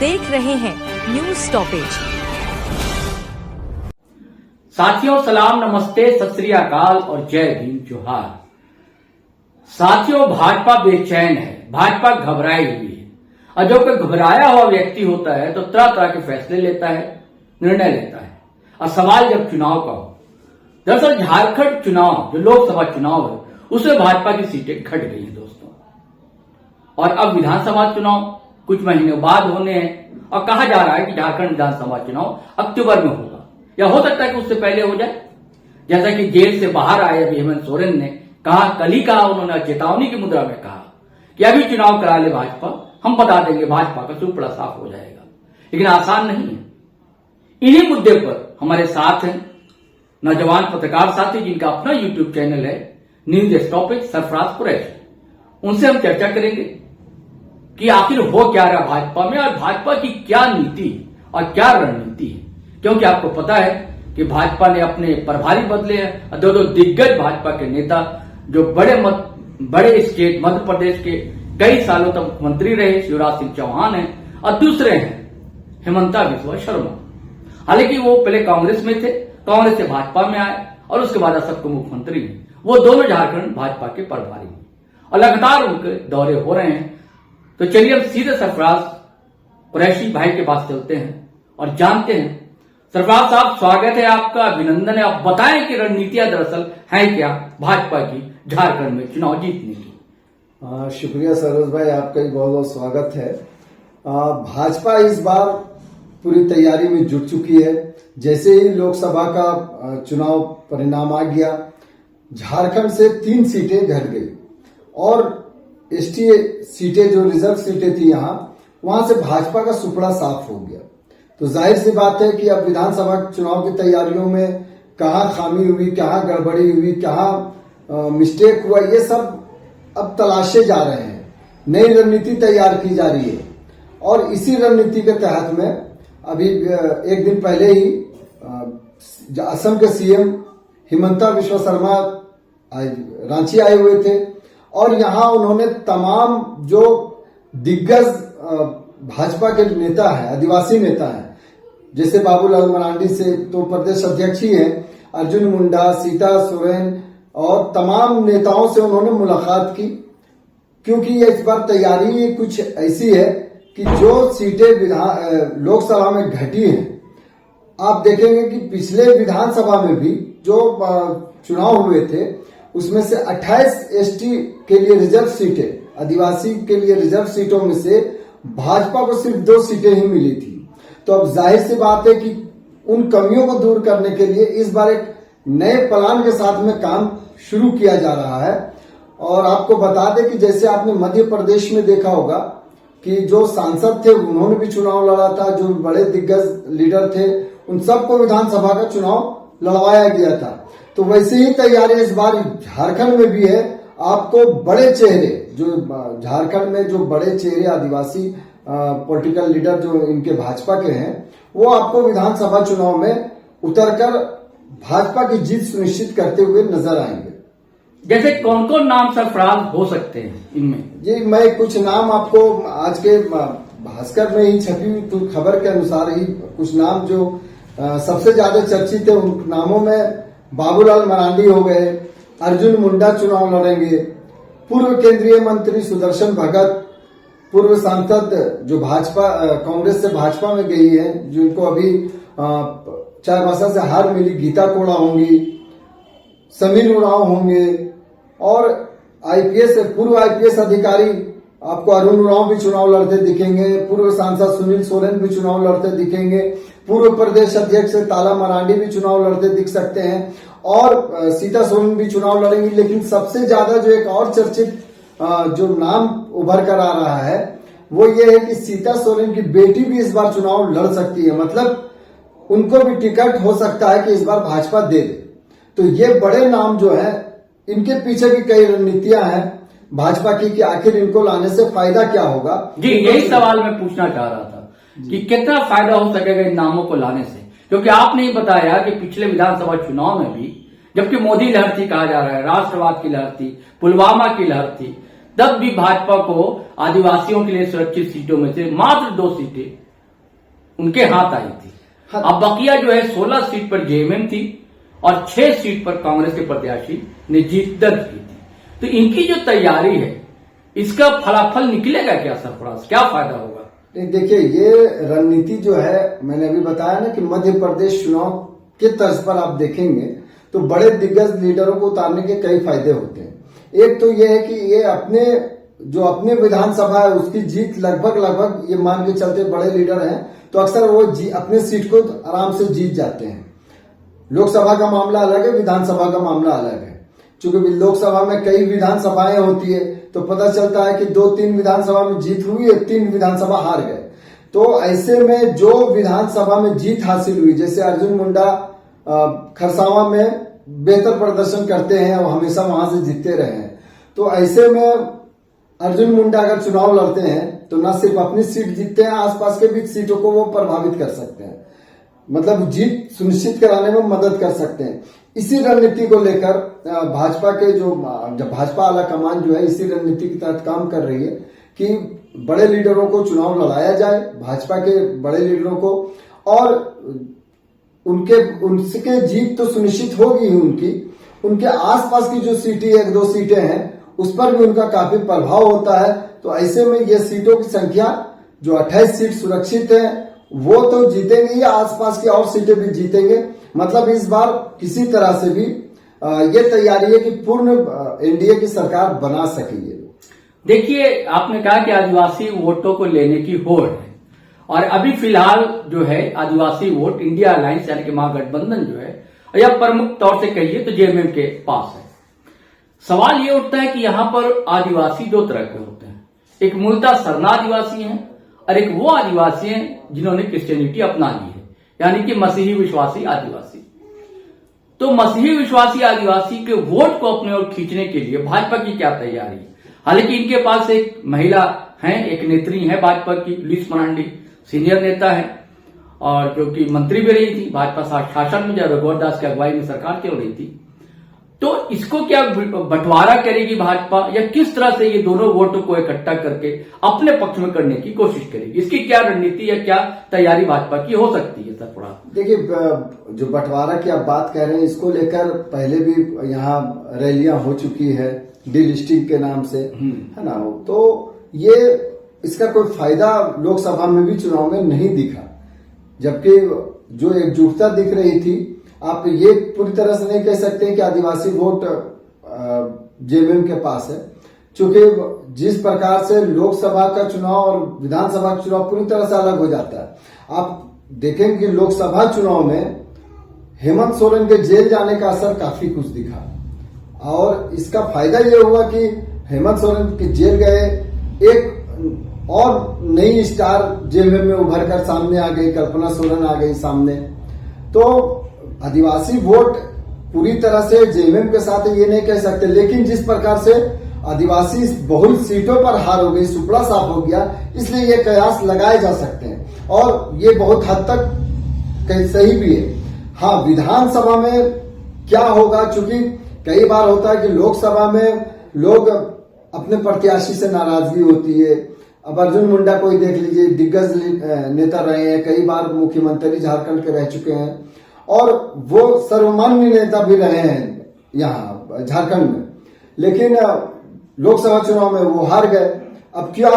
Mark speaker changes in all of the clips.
Speaker 1: देख रहे हैं न्यूज स्टॉपेज।
Speaker 2: साथियों सलाम, नमस्ते, सत श्री अकाल और जय भीम जोहार। साथियों, भाजपा बेचैन है, भाजपा घबराई हुई है और जो कोई घबराया हुआ व्यक्ति होता है तो तरह तरह के फैसले लेता है, निर्णय लेता है। और सवाल जब चुनाव का हो, दरअसल झारखंड चुनाव जो लोकसभा चुनाव है उसमें भाजपा की सीटें घट गई हैं दोस्तों। और अब विधानसभा चुनाव कुछ महीनों बाद होने हैं और कहा जा रहा है कि झारखंड विधानसभा चुनाव अक्टूबर में होगा या हो सकता है कि उससे पहले हो जाए। जैसा कि जेल से बाहर आए अभी हेमंत सोरेन ने कहा, कल ही कहा उन्होंने, चेतावनी की मुद्रा में कहा कि अभी चुनाव करा ले भाजपा, हम बता देंगे भाजपा का सुपड़ा साफ हो जाएगा। लेकिन आसान नहीं है। इन्हीं मुद्दे पर हमारे साथ हैं नौजवान पत्रकार साथी जिनका अपना यूट्यूब चैनल है न्यूज स्टॉपेज, सरफराज कुरैशी। उनसे हम चर्चा करेंगे कि आखिर हो क्या रहा भाजपा में और भाजपा की क्या नीति और क्या रणनीति है। क्योंकि आपको पता है कि भाजपा ने अपने प्रभारी बदले हैं। दो दिग्गज भाजपा के नेता जो बड़े स्टेट मध्य प्रदेश के कई सालों तक मुख्यमंत्री रहे, शिवराज सिंह चौहान हैं और दूसरे हैं हेमंता बिस्वा शर्मा। हालांकि वो पहले कांग्रेस में थे, कांग्रेस से भाजपा में आए और उसके बाद असम के मुख्यमंत्री हैं। वो दोनों झारखंड भाजपा के प्रभारी हैं और लगातार उनके दौरे हो रहे हैं। तो चलिए हम सीधे सरफराज कुरैशी भाई के पास चलते हैं और जानते हैं। सरफराज साहब, स्वागत है आपका, अभिनंदन है। आप बताएं कि रणनीतियां दरअसल है क्या भाजपा की झारखंड में चुनाव जीतने की।
Speaker 3: शुक्रिया सरोज भाई, आपका भी बहुत बहुत स्वागत है। भाजपा इस बार पूरी तैयारी में जुट चुकी है। जैसे ही लोकसभा का चुनाव परिणाम आ गया, झारखंड से 3 सीटें घट गई और एसटी सीटें जो रिजर्व सीटें थी यहाँ, वहां से भाजपा का सुपड़ा साफ हो गया। तो जाहिर सी बात है कि अब विधानसभा चुनाव की तैयारियों में कहाँ खामी हुई, कहाँ गड़बड़ी हुई, कहाँ मिस्टेक हुआ, ये सब अब तलाशे जा रहे हैं। नई रणनीति तैयार की जा रही है और इसी रणनीति के तहत में अभी एक दिन पहले ही असम के सीएम हिमंता बिस्वा शर्मा रांची आए हुए थे और यहाँ उन्होंने तमाम जो दिग्गज भाजपा के नेता हैं, आदिवासी नेता हैं, जैसे बाबूलाल मरांडी से तो प्रदेश अध्यक्ष ही हैं, अर्जुन मुंडा, सीता सोरेन और तमाम नेताओं से उन्होंने मुलाकात की। क्योंकि ये इस बार तैयारी कुछ ऐसी है कि जो सीटें लोकसभा में घटी हैं, आप देखेंगे कि पिछले विधानसभा में भी जो चुनाव हुए थे उसमें से 28 एसटी के लिए रिजर्व सीटें, आदिवासी के लिए रिजर्व सीटों में से भाजपा को सिर्फ 2 सीटें ही मिली थी। तो अब जाहिर सी बात है कि उन कमियों को दूर करने के लिए इस बार एक नए प्लान के साथ में काम शुरू किया जा रहा है। और आपको बता दें कि जैसे आपने मध्य प्रदेश में देखा होगा कि जो सांसद थे उन्होंने भी चुनाव लड़ा था, जो बड़े दिग्गज लीडर थे उन सबको विधानसभा का चुनाव लड़वाया गया था। तो वैसे ही तैयारी इस बार झारखंड में भी है। आपको बड़े चेहरे, जो झारखंड में जो बड़े चेहरे आदिवासी पॉलिटिकल लीडर जो इनके भाजपा के हैं, वो आपको विधानसभा चुनाव में उतरकर भाजपा की जीत सुनिश्चित करते हुए नजर आएंगे।
Speaker 2: जैसे कौन कौन नाम सरफराज हो सकते हैं इनमें?
Speaker 3: जी, मैं कुछ नाम आपको आज के भास्कर में ही छपी हुई खबर के अनुसार ही कुछ नाम जो सबसे ज्यादा चर्चित है, उन नामों में बाबूलाल मरांडी हो गए, अर्जुन मुंडा चुनाव लड़ेंगे, पूर्व केंद्रीय मंत्री सुदर्शन भगत, पूर्व सांसद जो भाजपा कांग्रेस से भाजपा में गई है, जिनको अभी चाईबासा से हार मिली, गीता कोड़ा होंगी, समीर उरांव होंगे और पूर्व आईपीएस अधिकारी आपको अरुण उरांव भी चुनाव लड़ते दिखेंगे, पूर्व सांसद सुनील सोरेन भी चुनाव लड़ते दिखेंगे, पूर्व प्रदेश अध्यक्ष ताला मरांडी भी चुनाव लड़ते दिख सकते हैं और सीता सोरेन भी चुनाव लड़ेंगी। लेकिन सबसे ज्यादा जो एक और चर्चित जो नाम उभर कर आ रहा है वो ये है कि सीता सोरेन की बेटी भी इस बार चुनाव लड़ सकती है। मतलब उनको भी टिकट हो सकता है कि इस बार भाजपा दे दे। तो ये बड़े नाम जो है, इनके पीछे भी कई रणनीतियां हैं भाजपा की कि आखिर इनको लाने से फायदा क्या होगा।
Speaker 2: जी, यही सवाल मैं पूछना चाह रहा था कि कितना फायदा हो सकेगा इन नामों को लाने से, क्योंकि आपने ही बताया कि पिछले विधानसभा चुनाव में भी जबकि मोदी लहर थी, कहा जा रहा है राष्ट्रवाद की लहर थी, पुलवामा की लहर थी, तब भी भाजपा को आदिवासियों के लिए सुरक्षित सीटों में से मात्र 2 सीटें उनके हाथ आई थी।
Speaker 3: हाँ।
Speaker 2: अब बकिया जो है 16 सीट पर जेएमएम थी और 6 सीट पर कांग्रेस के प्रत्याशी ने जीत दर्ज की थी। तो इनकी जो तैयारी है इसका फलाफल निकलेगा क्या सरफराज, क्या फायदा होगा?
Speaker 3: देखिए, ये रणनीति जो है, मैंने अभी बताया ना कि मध्य प्रदेश चुनाव के तर्ज पर आप देखेंगे तो बड़े दिग्गज लीडरों को उतारने के कई फायदे होते हैं। एक तो ये है कि ये अपने विधानसभा है उसकी जीत लगभग ये मान के चलते बड़े लीडर हैं तो अक्सर वो अपने सीट को आराम से जीत जाते हैं। लोकसभा का मामला अलग है, विधानसभा का मामला अलग है। चूंकि लोकसभा में कई विधानसभाएं होती है तो पता चलता है कि 2-3 विधानसभा में जीत हुई है, 3 विधानसभा हार गए। तो ऐसे में जो विधानसभा में जीत हासिल हुई, जैसे अर्जुन मुंडा खरसावां में बेहतर प्रदर्शन करते हैं और हमेशा वहां से जीतते रहे हैं, तो ऐसे में अर्जुन मुंडा अगर चुनाव लड़ते हैं तो न सिर्फ अपनी सीट जीतते हैं, आसपास के भी सीटों को वो प्रभावित कर सकते हैं, मतलब जीत सुनिश्चित कराने में मदद कर सकते हैं। इसी रणनीति को लेकर भाजपा के भाजपा आला कमान जो है इसी रणनीति के तहत काम कर रही है कि बड़े लीडरों को चुनाव लड़ाया जाए, भाजपा के बड़े लीडरों को, और उनके जीत तो सुनिश्चित होगी ही, उनके आसपास की जो सीटें 1-2 सीटें हैं उस पर भी उनका काफी प्रभाव होता है। तो ऐसे में ये सीटों की संख्या जो 28 सीट सुरक्षित है वो तो जीतेंगे ही, आसपास की और सीटें भी जीतेंगे। मतलब इस बार किसी तरह से भी ये तैयारी है कि पूर्ण एनडीए की सरकार बना सकेंगे।
Speaker 2: देखिए, आपने कहा कि आदिवासी वोटों को लेने की होड़ है और अभी फिलहाल जो है आदिवासी वोट इंडिया अलायंस यानी कि महागठबंधन जो है या प्रमुख तौर से कहिए तो जेएमएम के पास है। सवाल ये उठता है कि यहां पर आदिवासी 2 तरह के होते हैं, एक मूलतः सरना आदिवासी हैं और एक वो आदिवासी हैं जिन्होंने क्रिश्चियनिटी अपना ली है, यानी कि मसीही विश्वासी आदिवासी। तो मसीही विश्वासी आदिवासी के वोट को अपने ओर खींचने के लिए भाजपा की क्या तैयारी है? हालांकि इनके पास एक महिला हैं, एक नेत्री है भाजपा की, लुईस मरांडी सीनियर नेता है और जो कि मंत्री भी रही थी भाजपा शासन में जब रघुवर दास की अगुवाई में सरकार चल रही थी। तो इसको क्या बंटवारा करेगी भाजपा या किस तरह से ये दोनों वोटों को इकट्ठा करके अपने पक्ष में करने की कोशिश करेगी? इसकी क्या रणनीति या क्या तैयारी भाजपा की हो सकती है सरफराज?
Speaker 3: देखिए, जो बंटवारा की आप बात कह रहे हैं इसको लेकर पहले भी यहाँ रैलियां हो चुकी है डीलिस्टिंग के नाम से, है ना। तो ये इसका कोई फायदा लोकसभा में भी चुनाव में नहीं दिखा, जबकि जो एकजुटता दिख रही थी, आप ये पूरी तरह से नहीं कह सकते कि आदिवासी वोट जेएमएम के पास है, क्योंकि जिस प्रकार से लोकसभा का चुनाव और विधानसभा का चुनाव पूरी तरह से अलग हो जाता है। आप देखेंगे कि लोकसभा चुनाव में हेमंत सोरेन के जेल जाने का असर काफी कुछ दिखा और इसका फायदा ये हुआ कि हेमंत सोरेन के जेल गए, एक और नई स्टार जेएमएम में उभर कर सामने आ गई, कल्पना सोरेन आ गई सामने। तो आदिवासी वोट पूरी तरह से जेएमएम के साथ ये नहीं कह सकते, लेकिन जिस प्रकार से आदिवासी बहुल सीटों पर हार हो गई, सुपड़ा साफ हो गया, इसलिए ये कयास लगाए जा सकते हैं और ये बहुत हद तक सही भी है। हाँ, विधानसभा में क्या होगा, चूंकि कई बार होता है कि लोकसभा में लोग अपने प्रत्याशी से नाराजगी होती है। अब अर्जुन मुंडा को ही देख लीजिए, दिग्गज नेता रहे हैं, कई बार मुख्यमंत्री झारखंड के रह चुके हैं और वो सर्वमान्य नेता भी रहे हैं यहाँ झारखंड में, लेकिन लोकसभा चुनाव में वो हार गए। अब क्या,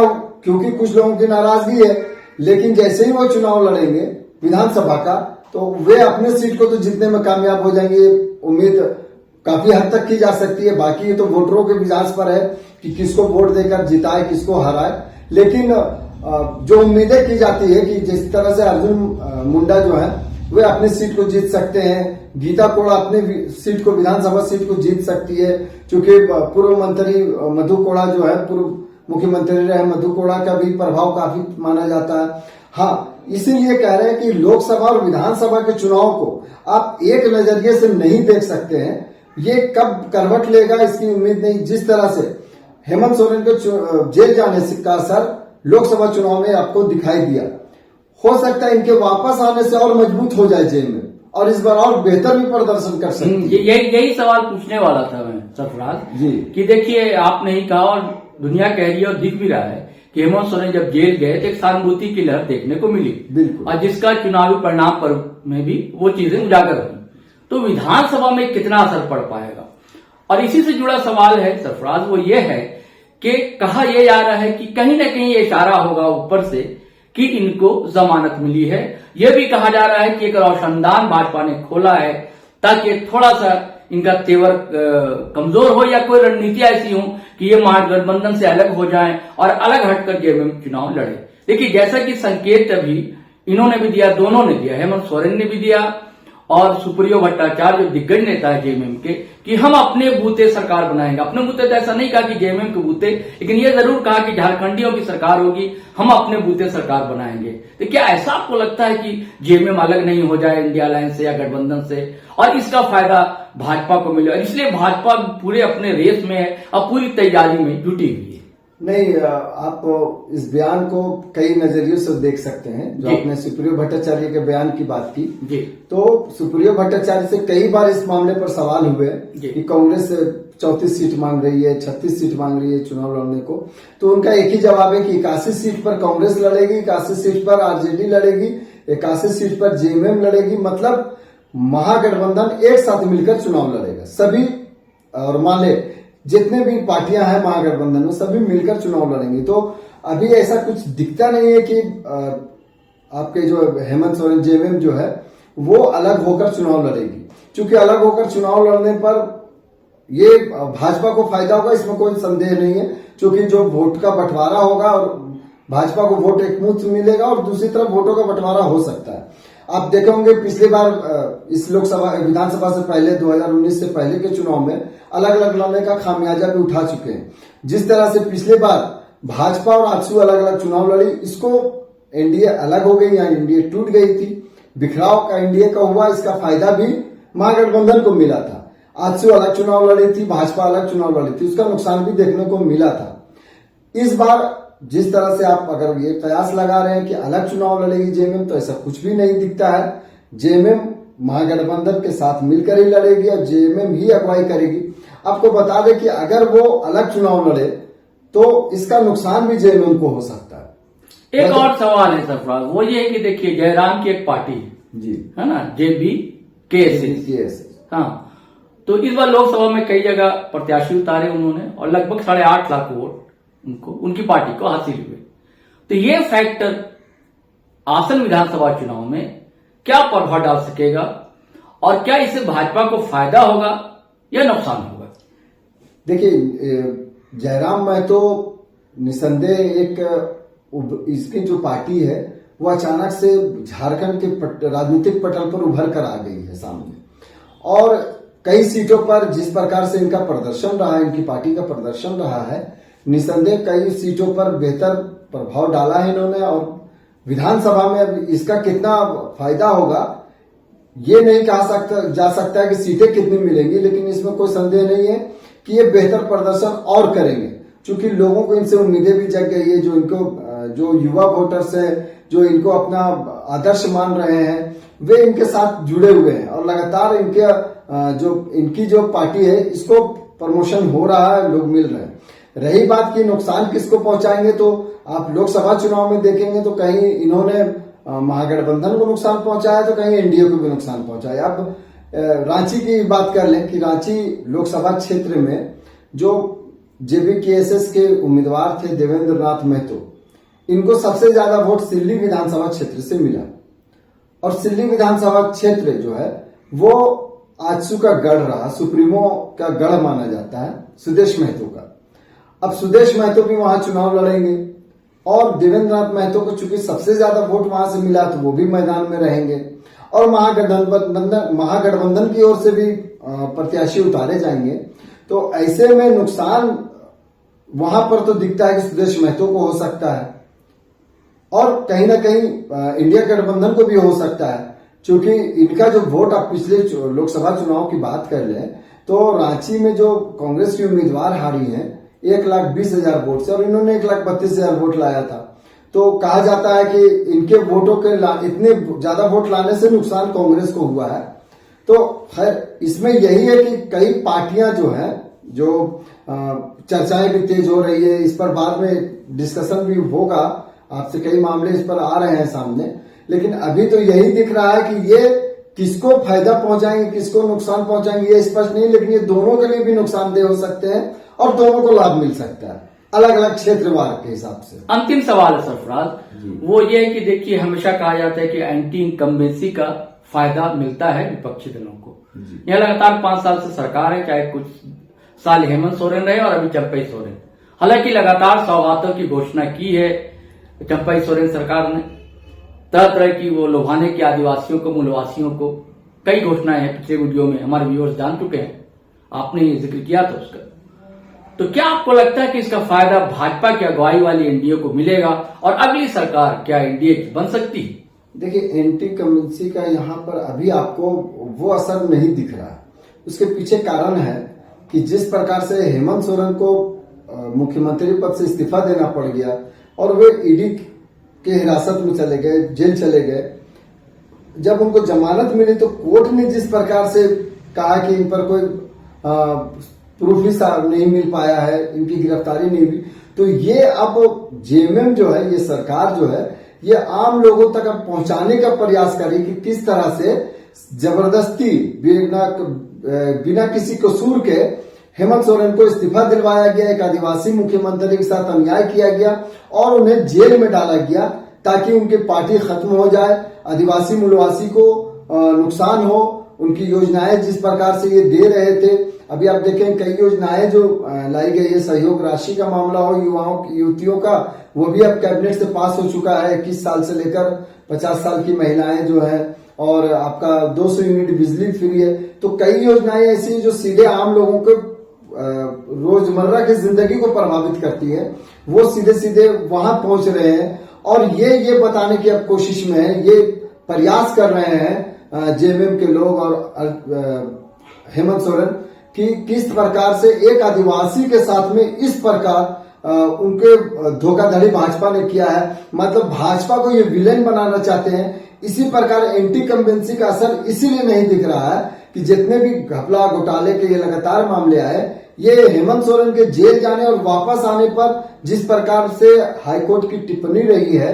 Speaker 3: क्योंकि कुछ लोगों की नाराजगी है, लेकिन जैसे ही वो चुनाव लड़ेंगे विधानसभा का तो वे अपने सीट को तो जीतने में कामयाब हो जाएंगे। उम्मीद काफी हद तक की जा सकती है, बाकी ये तो वोटरों के मिजाज पर है कि किसको वोट देकर जिताए, किसको हराए। लेकिन जो उम्मीदें की जाती है कि जिस तरह से अर्जुन मुंडा जो है वे अपनी सीट को जीत सकते हैं, गीता कोड़ा अपनी सीट को, विधानसभा सीट को जीत सकती है, क्योंकि पूर्व मंत्री मधु कोड़ा जो है, पूर्व मुख्यमंत्री रहे मधु कोड़ा का भी प्रभाव काफी माना जाता है। हाँ, इसीलिए कह रहे हैं कि लोकसभा और विधानसभा के चुनाव को आप एक नजरिए से नहीं देख सकते हैं। ये कब करवट लेगा इसकी उम्मीद नहीं। जिस तरह से हेमंत सोरेन को जेल जाने का असर लोकसभा चुनाव में आपको दिखाई दिया, हो सकता है इनके वापस आने से और मजबूत हो जाए जेल में और इस बार और बेहतर भी प्रदर्शन कर सकते।
Speaker 2: यही सवाल पूछने वाला था मैं सरफराज जी, कि देखिए आपने ही कहा और दुनिया कह रही है और दिख भी रहा है कि हेमंत सोरेन जब जेल गए तो एक सहानुभूति की लहर देखने को मिली,
Speaker 3: बिल्कुल,
Speaker 2: और जिसका चुनावी परिणाम पर में भी वो चीजें उजागर हुई। तो विधानसभा में कितना असर पड़ पाएगा, और इसी से जुड़ा सवाल है सरफराज, वो ये है कि कहा यह जा रहा है कि कहीं ना कहीं ये इशारा होगा ऊपर से कि इनको जमानत मिली है। यह भी कहा जा रहा है कि एक रोशनदान भाजपा ने खोला है ताकि थोड़ा सा इनका तेवर कमजोर हो, या कोई रणनीति ऐसी हो कि ये महागठबंधन से अलग हो जाएं और अलग हटकर जेएमएम चुनाव लड़े। देखिए, जैसा कि संकेत अभी इन्होंने भी दिया, दोनों ने दिया, हेमंत सोरेन ने भी दिया और सुप्रियो भट्टाचार्य जो दिग्गज नेता है जेएमएम के, कि हम अपने बूते सरकार बनाएंगे। अपने बूते तो ऐसा नहीं कहा कि जेएमएम के बूते, लेकिन ये जरूर कहा कि झारखंडियों की सरकार होगी, हम अपने बूते सरकार बनाएंगे। तो क्या ऐसा आपको लगता है कि जेएमएम अलग नहीं हो जाए इंडिया अलायंस से या गठबंधन से, और इसका फायदा भाजपा को मिले, और इसलिए भाजपा पूरे अपने रेस में है और पूरी तैयारी में जुटी हुई है?
Speaker 3: नहीं, आप इस बयान को कई नजरियों से देख सकते हैं। जो आपने सुप्रियो भट्टाचार्य के बयान की बात की
Speaker 2: जी,
Speaker 3: तो सुप्रियो भट्टाचार्य से कई बार इस मामले पर सवाल हुए कि कांग्रेस 34 सीट मांग रही है, 36 सीट मांग रही है चुनाव लड़ने को। तो उनका एक ही जवाब है कि 81 सीट पर कांग्रेस लड़ेगी, 81 सीट पर आरजेडी लड़ेगी, 81 सीट पर जेएमएम लड़ेगी। मतलब महागठबंधन एक साथ मिलकर चुनाव लड़ेगा सभी, और मान ले जितने भी पार्टियां हैं महागठबंधन में सभी मिलकर चुनाव लड़ेंगी। तो अभी ऐसा कुछ दिखता नहीं है कि आपके जो हेमंत सोरेन जेएमएम जो है वो अलग होकर चुनाव लड़ेगी, क्योंकि अलग होकर चुनाव लड़ने पर ये भाजपा को फायदा होगा, इसमें कोई संदेह नहीं है। क्योंकि जो वोट का बंटवारा होगा और भाजपा को वोट एक मुश्त मिलेगा और दूसरी तरफ वोटों का बंटवारा हो सकता है। आप देखे होंगे पिछली बार इस लोकसभा विधानसभा से पहले 2019 से पहले के चुनाव में अलग अलग लड़ने का खामियाजा भी उठा चुके हैं। जिस तरह से पिछले बार भाजपा और आजसू अलग अलग चुनाव लड़ी, इसको एनडीए अलग हो गई या एनडीए टूट गई थी, बिखराव का एनडीए का हुआ, इसका फायदा भी महागठबंधन को मिला था। आजसू अलग चुनाव लड़ी थी, भाजपा अलग चुनाव लड़ी थी, उसका नुकसान भी देखने को मिला था। इस बार जिस तरह से आप अगर ये कयास लगा रहे हैं कि अलग चुनाव लड़ेगी जेएमएम, तो ऐसा कुछ भी नहीं दिखता है। जेएमएम महागठबंधन के साथ मिलकर ही लड़ेगी और जेएमएम ही अगुवाई करेगी। आपको बता दें कि अगर वो अलग चुनाव लड़े तो इसका नुकसान भी जेएमएम को हो सकता है।
Speaker 2: एक और सवाल है सरफराज, वो ये है कि देखिए जयराम की एक पार्टी
Speaker 3: जी
Speaker 2: है ना, JBKS, हाँ, तो इस बार लोकसभा में कई जगह प्रत्याशी उतारे उन्होंने और लगभग 8.5 लाख वोट उनको, उनकी पार्टी को हासिल हुए। तो ये फैक्टर आसन विधानसभा चुनाव में क्या प्रभाव डाल सकेगा, और क्या इससे भाजपा को फायदा होगा या नुकसान होगा?
Speaker 3: देखिए, जयराम महतो निसंदेह एक इसकी जो पार्टी है वो अचानक से झारखंड के राजनीतिक पटल पर उभर कर आ गई है सामने, और कई सीटों पर जिस प्रकार से इनका प्रदर्शन रहा है, इनकी पार्टी का प्रदर्शन रहा है, निसंदेह कई सीटों पर बेहतर प्रभाव डाला है इन्होंने। और विधानसभा में इसका कितना फायदा होगा ये नहीं कहा जा सकता है कि सीटें कितनी मिलेंगी, लेकिन इसमें कोई संदेह नहीं है कि ये बेहतर प्रदर्शन और करेंगे, क्योंकि लोगों को इनसे उम्मीदें भी जग गई है। जो इनको जो युवा वोटर्स है, जो इनको अपना आदर्श मान रहे हैं, वे इनके साथ जुड़े हुए हैं और लगातार इनकी जो पार्टी है इसको प्रमोशन हो रहा है, लोग मिल रहे हैं। रही बात की नुकसान किसको पहुंचाएंगे, तो आप लोकसभा चुनाव में देखेंगे तो कहीं इन्होंने महागठबंधन को नुकसान पहुंचाया तो कहीं एनडीए को भी नुकसान पहुंचाया। अब रांची की बात कर लें कि रांची लोकसभा क्षेत्र में जो JBKS के उम्मीदवार थे देवेंद्र नाथ महतो, इनको सबसे ज्यादा वोट सिल्ली विधानसभा क्षेत्र से मिला, और सिल्ली विधानसभा क्षेत्र जो है वो आजसू का गढ़ रहा, सुप्रीमो का गढ़ माना जाता है सुदेश महतो का। अब सुदेश महतो भी वहां चुनाव लड़ेंगे, और देवेंद्र नाथ महतो को चूंकि सबसे ज्यादा वोट वहां से मिला तो वो भी मैदान में रहेंगे, और महागठबंधन की ओर से भी प्रत्याशी उतारे जाएंगे। तो ऐसे में नुकसान वहां पर तो दिखता है कि सुदेश महतो को हो सकता है, और कहीं ना कहीं इंडिया गठबंधन को भी हो सकता है, क्योंकि इनका जो वोट आप पिछले लोकसभा चुनाव की बात कर लें तो रांची में जो कांग्रेस की उम्मीदवार हारी हैं 1,20,000 वोट से, और इन्होंने 1,32,000 वोट लाया था। तो कहा जाता है कि इनके वोटों के इतने ज्यादा वोट लाने से नुकसान कांग्रेस को हुआ है। तो खैर इसमें यही है कि कई पार्टियां जो हैं जो चर्चाएं भी तेज हो रही है, इस पर बाद में डिस्कशन भी होगा, आपसे कई मामले इस पर आ रहे हैं सामने। लेकिन अभी तो यही दिख रहा है कि ये किसको फायदा पहुंचाएंगे, किसको नुकसान पहुंचाएंगे, ये स्पष्ट नहीं, लेकिन ये दोनों के लिए भी नुकसानदेह हो सकते हैं और दोनों को लाभ मिल सकता है, अलग अलग क्षेत्रवार के हिसाब से।
Speaker 2: अंतिम सवाल है सरफराज, वो ये है कि देखिए हमेशा कहा जाता है कि एंटी इनकम्बेंसी का फायदा मिलता है विपक्षी दलों को। यह लगातार 5 साल से सरकार है, चाहे कुछ साल हेमंत सोरेन रहे और अभी चंपई सोरेन। हालांकि लगातार सौगातों की घोषणा की है चंपई सोरेन सरकार ने, तरह तरह की वो लुभाने की आदिवासियों को, मूलवासियों को, कई घोषणाएं हैं पिछले वीडियो में हमारे व्यूअर्स जान चुके हैं, आपने जिक्र किया था उसका। तो क्या आपको लगता है कि इसका फायदा भाजपा की अगुवाई वाली एनडीए को मिलेगा और अगली सरकार क्या एनडीए की बन सकती है?
Speaker 3: देखिए, एंटी कम्युनिटी का यहाँ पर अभी आपको वो असर नहीं दिख रहा। उसके पीछे कारण है कि जिस प्रकार से हेमंत सोरेन को मुख्यमंत्री पद से इस्तीफा देना पड़ गया और वे ईडी के हिरासत में चले गए, जेल चले गए, जब उनको जमानत मिली तो कोर्ट ने जिस प्रकार से कहा कि इन पर कोई प्रूफ ही नहीं मिल पाया है, इनकी गिरफ्तारी नहीं हुई, तो ये अब जेएमएम जो है, ये सरकार जो है, ये आम लोगों तक अब पहुंचाने का प्रयास करेगी कि किस तरह से जबरदस्ती बिना किसी कसूर के हेमंत सोरेन को इस्तीफा दिलवाया गया, एक आदिवासी मुख्यमंत्री के साथ अन्याय किया गया और उन्हें जेल में डाला गया ताकि उनकी पार्टी खत्म हो जाए, आदिवासी मूलवासी को नुकसान हो, उनकी योजनाएं जिस प्रकार से ये दे रहे थे। अभी आप देखें कई योजनाएं जो लाई गई है, सहयोग राशि का मामला हो, युवाओं युवतियों का, वो भी अब कैबिनेट से पास हो चुका है। 21 साल से लेकर 50 साल की महिलाएं जो है, और आपका 200 यूनिट बिजली फ्री है। तो कई योजनाएं ऐसी जो सीधे आम लोगों को रोजमर्रा की जिंदगी को प्रभावित करती है, वो सीधे सीधे वहां पहुंच रहे हैं और ये बताने की अब कोशिश में है, ये प्रयास कर रहे हैं जेएमएम के लोग और हेमंत सोरेन कि किस प्रकार से एक आदिवासी के साथ में इस प्रकार उनके धोखाधड़ी भाजपा ने किया है। मतलब भाजपा को ये विलेन बनाना चाहते हैं। इसी प्रकार एंटी कम्बेंसी का असर इसीलिए नहीं दिख रहा है कि जितने भी घपला घोटाले के ये लगातार मामले आए, ये हेमंत सोरेन के जेल जाने और वापस आने पर जिस प्रकार से हाईकोर्ट की टिप्पणी रही है,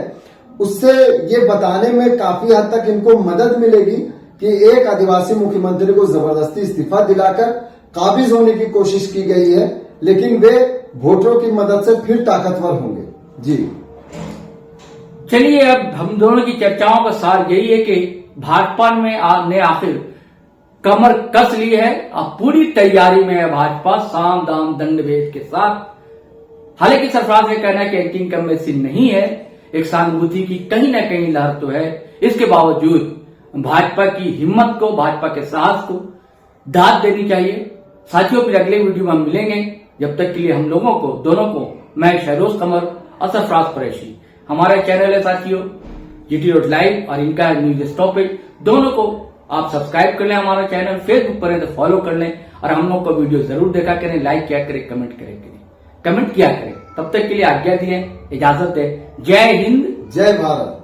Speaker 3: उससे ये बताने में काफी हद तक इनको मदद मिलेगी कि एक आदिवासी मुख्यमंत्री को जबरदस्ती इस्तीफा दिलाकर काबिज होने की कोशिश की गई है, लेकिन वे वोटरों की मदद से फिर ताकतवर होंगे। जी
Speaker 2: चलिए, अब हम दोनों की चर्चाओं का सार यही है कि भाजपा ने आखिर कमर कस ली है। अब पूरी तैयारी में है भाजपा, साम दाम दंड भेद के साथ। हालांकि सरफराज का कहना है कि एंटी इनकम्बेंसी नहीं है, एक सहानुभूति की कहीं ना कहीं लहर तो है। इसके बावजूद भाजपा की हिम्मत को, भाजपा के साहस को दाद देनी चाहिए। साथियों, फिर अगले वीडियो में हम मिलेंगे। जब तक के लिए हम लोगों को, दोनों को, मैं शहरोज कमर और सरफराज कुरैशी, हमारा चैनल है साथियों GT.live और इनका न्यूज स्टॉपेज, दोनों को आप सब्सक्राइब कर लें। हमारा चैनल फेसबुक पर है तो फॉलो कर लें और हम लोग का वीडियो जरूर देखा करें, लाइक किया करें, कमेंट किया करें। तब तक के लिए आज्ञा दिए, इजाजत है। जय हिंद,
Speaker 3: जय भारत।